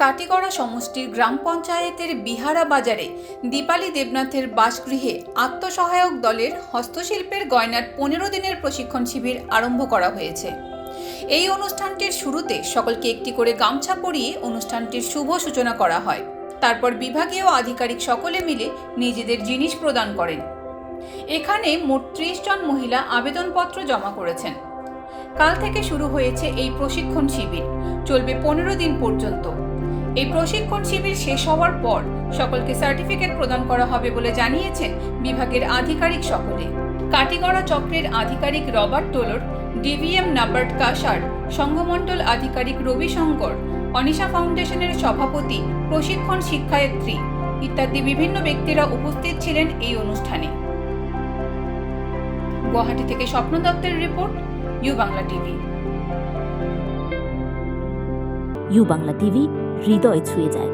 কাটিগড়া সমষ্টির গ্রাম পঞ্চায়েতের বিহারা বাজারে দীপালি দেবনাথের বাসগৃহে আত্মসহায়ক দলের হস্তশিল্পের গয়নার 15 দিনের প্রশিক্ষণ শিবির আরম্ভ করা হয়েছে। এই অনুষ্ঠানটির শুরুতে সকলকে একটি করে গামছা পরিয়ে অনুষ্ঠানটির শুভ সূচনা করা হয়। তারপর বিভাগীয় আধিকারিক সকলে মিলে নিজেদের জিনিস প্রদান করেন। এখানে মোট 30 জন মহিলা আবেদনপত্র জমা করেছেন। কাল থেকে শুরু হয়েছে এই প্রশিক্ষণ শিবির, চলবে 15 দিন পর্যন্ত। এই প্রশিক্ষণ শিবির শেষ হওয়ার পর সকলকে সার্টিফিকেট প্রদান করা হবে বলে জানিয়েছেন বিভাগের আধিকারিক সকলে। কাটিগড়া চক্রের আধিকারিক রবার্ট টোলর, ডিভিএম নাবার্ট কাসার, সংঘমণ্ডল আধিকারিক রবি শঙ্কর, অনিশা ফাউন্ডেশনের সভাপতি, প্রশিক্ষণ শিক্ষায়ত্রী ইত্যাদি বিভিন্ন ব্যক্তিরা উপস্থিত ছিলেন এই অনুষ্ঠানে। গুয়াহাটি থেকে স্বপ্ন দত্তের report, U Bangla TV. U Bangla TV হৃদয় ছুঁয়ে যায়।